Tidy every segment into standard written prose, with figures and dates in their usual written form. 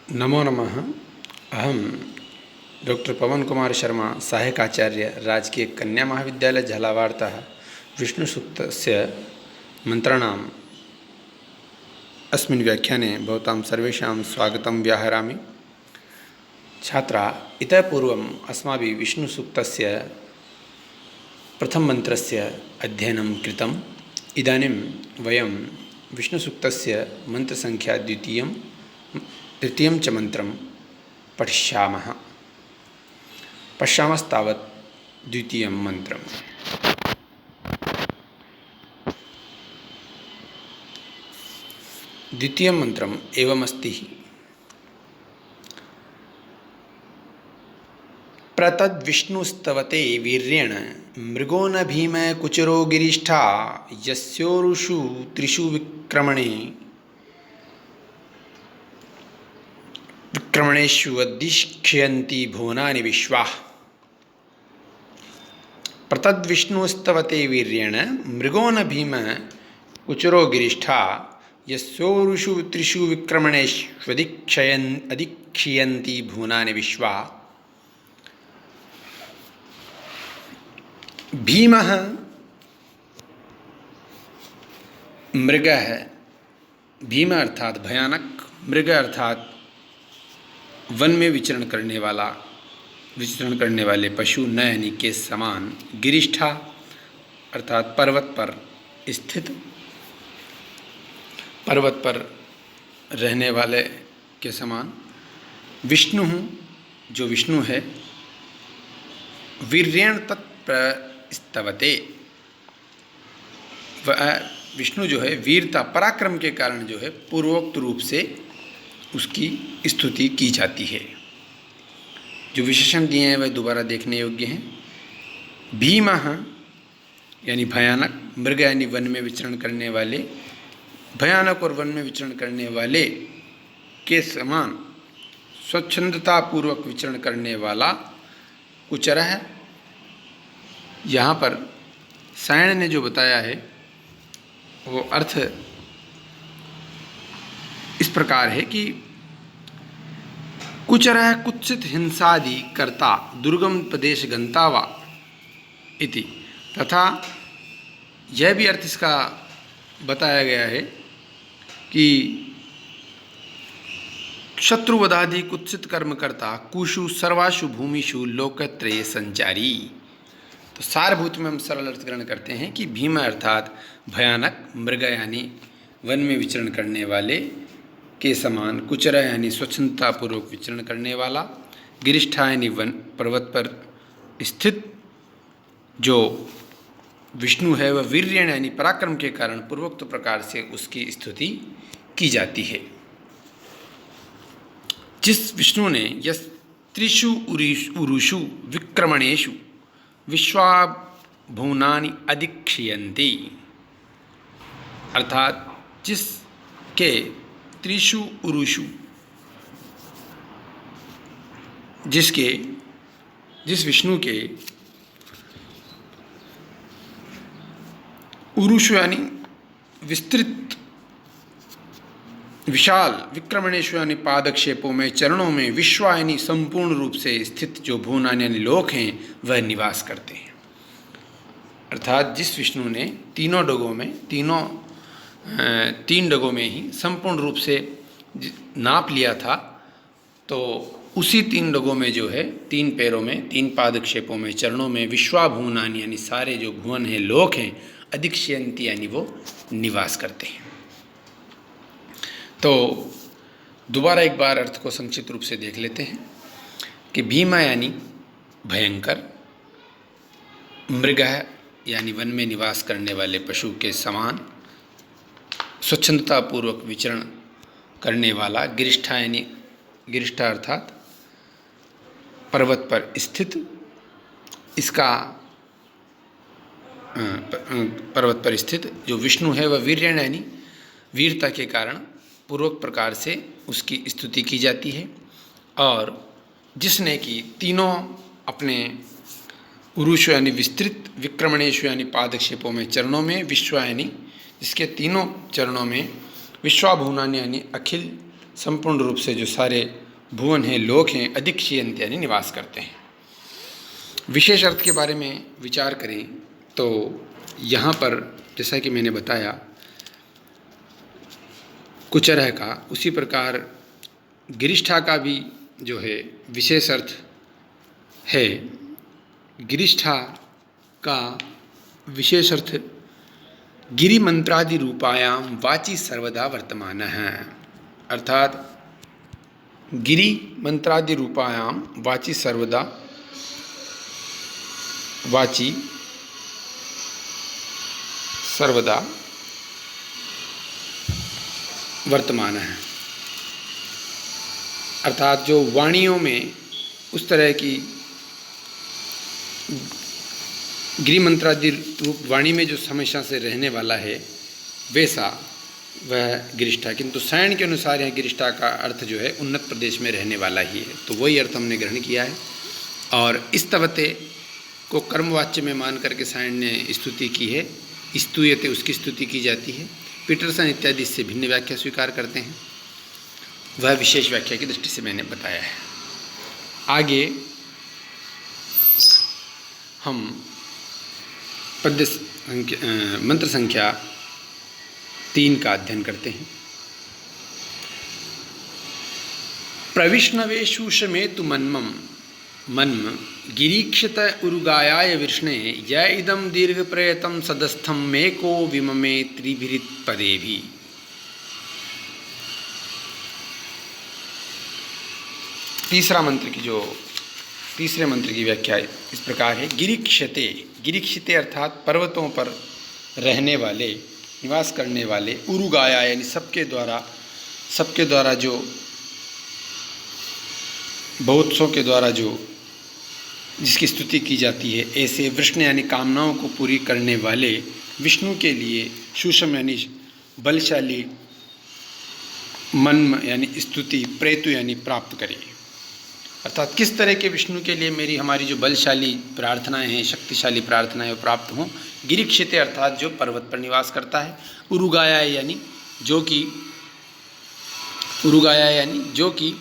नमो नमः। अहम डॉक्टर पवन कुमार शर्मा, सहायक आचार्य, राजकीय कन्या महाविद्यालय झालावाड़तः विष्णुसूक्तस्य मन्त्राणाम् अस्मिन् व्याख्याने भवतां सर्वेषां स्वागतं व्याहरामि। छात्रा, इतः पूर्वम् अस्माभिः विष्णुसूक्तस्य प्रथममन्त्रस्य अध्ययनं कृतम्। इदानीं वयं विष्णुसूक्तस्य मन्त्रसङ्ख्या तृतीयं च मन्त्रं पठिष्यामः। पश्यामस्तावत् द्वितीयं मन्त्रम्। द्वितीयं मन्त्रम् एवमस्ति: प्रतद्विष्णुस्तवते वीर्येण मृगो न भीम कुचरो गिरिष्ठा यस्योरुषु त्रिषु विक्रमणेषु अधिष्ठियन्ति भुवनानि विश्वाः। प्रतद्विष्णुस्तवते वीर्येण मृगो न भीम कुचरो गिरिष्ठा यस्योरुषु त्रिषु विक्रमणेषु अधिक्षयन्ति भुवनानि विश्वाः। भीमः मृग है। भीम अर्थात भयानक, मृग अर्थात वन में विचरण करने वाले पशु, न यानी के समान। गिरिष्ठा अर्थात पर्वत पर स्थित, पर्वत पर रहने वाले के समान। विष्णु, जो विष्णु है, वीर्येण तत्प्रस्तवते, वह विष्णु जो है वीरता, पराक्रम के कारण जो है पूर्वोक्त रूप से उसकी स्तुति की जाती है। जो विशेषण दिए हैं वह दोबारा देखने योग्य हैं। भीमः यानी भयानक, मृग यानी वन में विचरण करने वाले, भयानक और वन में विचरण करने वाले के समान स्वच्छंदतापूर्वक विचरण करने वाला कुचर है। यहाँ पर सायण ने जो बताया है वो अर्थ इस प्रकार है कि कुचरः कुत्सित हिंसादि कर्ता दुर्गम प्रदेश गंता वा इति, तथा यह भी अर्थ इसका बताया गया है कि शत्रुवधादि कुत्सित कर्म करता कुषु सर्वाशु भूमिषु लोकत्रये संचारी। तो सारभूत में हम सरल अर्थ ग्रहण करते हैं कि भीम अर्थात भयानक, मृग यानी वन में विचरण करने वाले के समान, कुचरा यानी स्वच्छंदतापूर्वक विचरण करने वाला, गिरिष्ठा यानी वन पर्वत पर स्थित जो विष्णु है, वह वीर्येण यानी पराक्रम के कारण पूर्वोक्त प्रकार से उसकी स्तुति की जाती है। जिस विष्णु ने यस त्रिषु उरुषु विक्रमणेषु विश्वाभुवनानि अधिक्षयन्ति, अर्थात जिसके त्रिषु उरुषु, जिस विष्णु के उरुषु यानी विस्तृत, विशाल, विक्रमणेषु यानी पादक्षेपों में, चरणों में, विश्वा यानी संपूर्ण रूप से स्थित जो भुवनानि यानी लोक हैं वह निवास करते हैं। अर्थात जिस विष्णु ने तीन डगों में ही संपूर्ण रूप से नाप लिया था, तो उसी 3 डगों में जो है, 3 पैरों में, 3 पादक्षेपों में, चरणों में, विश्वा भुवनानि यानी सारे जो भुवन हैं, लोक हैं, अधिक्षयन्ति यानी वो निवास करते हैं। तो दोबारा एक बार अर्थ को संक्षिप्त रूप से देख लेते हैं कि भीमा यानी भयंकर, मृग यानी वन में निवास करने वाले पशु के समान, स्वच्छंदतापूर्वक विचरण करने वाला, गिरिष्ठा यानी गिरिष्ठा अर्थात पर्वत पर स्थित, इसका पर्वत पर स्थित जो विष्णु है वह वीर्येण यानी वीरता के कारण पूर्वक प्रकार से उसकी स्तुति की जाती है। और जिसने कि तीनों अपने उरुषु यानी विस्तृत, विक्रमणेशु यानी पादक्षेपों में, चरणों में, विश्वा यानी जिसके तीनों चरणों में, विश्वाभुवनानि यानी अखिल संपूर्ण रूप से जो सारे भुवन हैं, लोक हैं, अधिक्षयन्ति यानी निवास करते हैं। विशेष अर्थ के बारे में विचार करें तो यहाँ पर जैसा कि मैंने बताया कुचरह का, उसी प्रकार गिरिष्ठा का भी जो है विशेष अर्थ है। गिरिष्ठा का विशेष अर्थ गिरि मंत्रादि रूपायाम वाची सर्वदा वर्तमान है, अर्थात गिरि मंत्रादि रूपायाम वाची सर्वदा, वाची सर्वदा वर्तमान है, अर्थात जो वाणियों में उस तरह की गिरि मंत्रादि रूप वाणी में जो हमेशा से रहने वाला है वैसा वह गिरिष्ठा, किंतु सायण के अनुसार यह गिरिष्ठा का अर्थ जो है उन्नत प्रदेश में रहने वाला ही है, तो वही अर्थ हमने ग्रहण किया है। और इस तवते को कर्मवाच्य में मान करके सायण ने स्तुति की है, स्तूयते उसकी स्तुति की जाती है। पीटरसन इत्यादि इससे भिन्न व्याख्या स्वीकार करते हैं, वह विशेष व्याख्या की दृष्टि से मैंने बताया है। आगे हम पद्य मंत्र संख्या 3 का अध्ययन करते हैं। प्रविष्णवे शूषमेतु मन्मम मन्म गिरीक्षित उरुगायाय विष्णे य इदं दीर्घ प्रयतम सदस्थम मेको विममे त्रिभिरित पदेभि। तीसरे मंत्र की व्याख्या इस प्रकार है। गिरीक्षते, गिरीक्षिते अर्थात पर्वतों पर रहने वाले, निवास करने वाले, उरुगाया यानी सबके द्वारा जो बहुत्सों के द्वारा जो जिसकी स्तुति की जाती है, ऐसे विष्णु यानी कामनाओं को पूरी करने वाले विष्णु के लिए शूषम यानी बलशाली, मन्म यानी स्तुति, प्रेतु यानी प्राप्त करे, अर्थात किस तरह के विष्णु के लिए मेरी हमारी जो बलशाली प्रार्थनाएं हैं, शक्तिशाली प्रार्थनाएं वो प्राप्त हों। गिरीक्षिते अर्थात जो पर्वत पर निवास करता है, उरुगाया यानी जो कि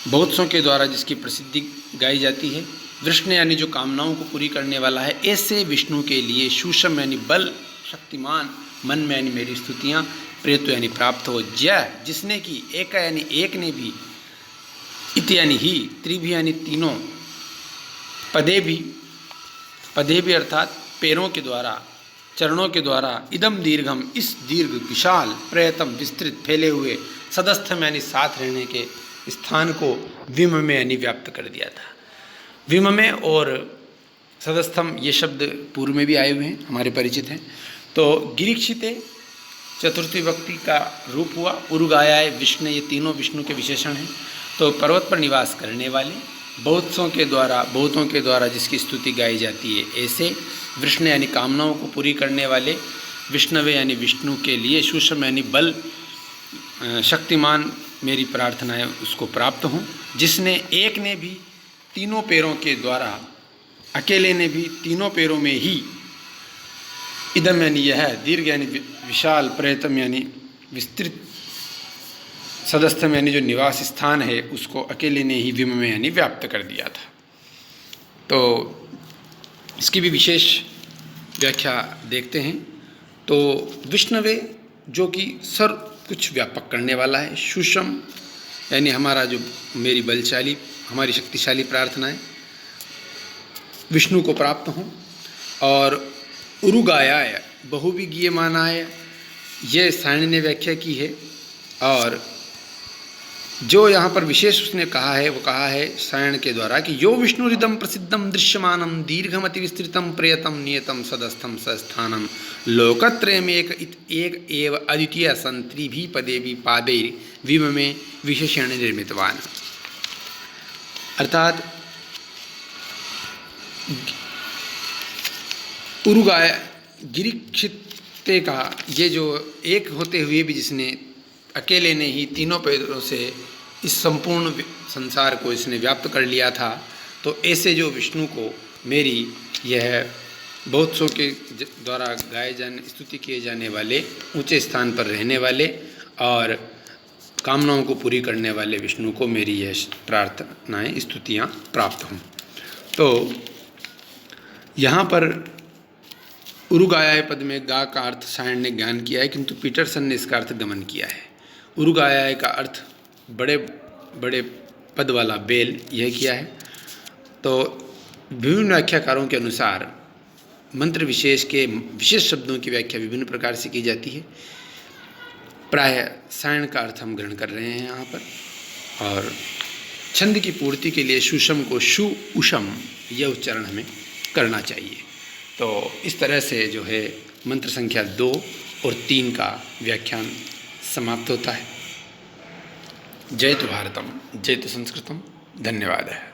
बहुत्सों के द्वारा जिसकी प्रसिद्धि गाई जाती है, विष्णु यानी जो कामनाओं को पूरी करने वाला है, ऐसे विष्णु के लिए शूषम यानी बल, शक्तिमान, मन में यानी मेरी स्तुतियाँ, प्रेतु यानी प्राप्त हो, जय जिसने की, एक यानी एक ने भी, इत यानी ही, त्रिभी यानी तीनों, पदे भी अर्थात पैरों के द्वारा, चरणों के द्वारा, इदम दीर्घम इस दीर्घ विशाल, प्रयतम विस्तृत फैले हुए, सदस्थम यानी साथ रहने के स्थान को विम में यानी व्याप्त कर दिया था। विम में और सदस्थम ये शब्द पूर्व में भी आए हुए हैं, हमारे परिचित हैं। तो गिरीक्षिते चतुर्थी विभक्ति का रूप हुआ, उरुगायाय विष्णु, ये तीनों विष्णु के विशेषण हैं। तो पर्वत पर निवास करने वाले, बहुतों के द्वारा जिसकी स्तुति गाई जाती है, ऐसे विष्णु यानी कामनाओं को पूरी करने वाले, विष्णवे यानी विष्णु के लिए, शूषम यानी बल, शक्तिमान मेरी प्रार्थनाएं उसको प्राप्त हों, जिसने एक ने भी तीनों पैरों के द्वारा, अकेले ने भी तीनों पैरों में ही, इदम यानी यह, दीर्घ यानी विशाल, प्रयतम यानी विस्तृत, सदस्थम यानी जो निवास स्थान है उसको अकेले ने ही विम में यानी व्याप्त कर दिया था। तो इसकी भी विशेष व्याख्या देखते हैं। तो विष्णवे जो कि सर्व कुछ व्यापक करने वाला है, शूषम यानी हमारा जो मेरी बलशाली, हमारी शक्तिशाली प्रार्थनाएं विष्णु को प्राप्त हों, और उरुगायाय बहुविगीयमानाय ये सायण ने व्याख्या की है। और जो यहाँ पर विशेष उसने कहा है वो कहा है सायण के द्वारा कि यो विष्णुरिदम प्रसिद्धम दृश्यमानम दीर्घमति विस्तृतम प्रियतम नियतम सदस्थम सस्थानम लोकत्रयम एक एव अद्वितीय संत्रिभी पदेवी पादैर विम में विशेषण निर्मितवान। अर्थात उरुगाय गिरीक्षिते का ये जो एक होते हुए भी जिसने अकेले ने ही तीनों पैरों से इस संपूर्ण संसार को इसने व्याप्त कर लिया था, तो ऐसे जो विष्णु को मेरी यह बहुतों के द्वारा गाए जाने, स्तुति किए जाने वाले, ऊंचे स्थान पर रहने वाले और कामनाओं को पूरी करने वाले विष्णु को मेरी यह प्रार्थनाएं स्तुतियाँ प्राप्त हों। तो यहाँ पर उरुगायाय पद में गा का अर्थ सायण ने ज्ञान किया है, किंतु पीटरसन ने इसका अर्थ गमन किया है। उरुगायाय का अर्थ बड़े बड़े पद वाला बेल यह किया है। तो विभिन्न व्याख्याकारों के अनुसार मंत्र विशेष के विशेष शब्दों की व्याख्या विभिन्न प्रकार से की जाती है। प्राय सायण का अर्थ हम ग्रहण कर रहे हैं यहाँ पर, और छंद की पूर्ति के लिए सुषम को शु उषम यह उच्चारण हमें करना चाहिए। तो इस तरह से जो है मंत्र संख्या 2 और 3 का व्याख्यान समाप्त होता है। जय तो भारतम, जय तो संस्कृतम। धन्यवाद है।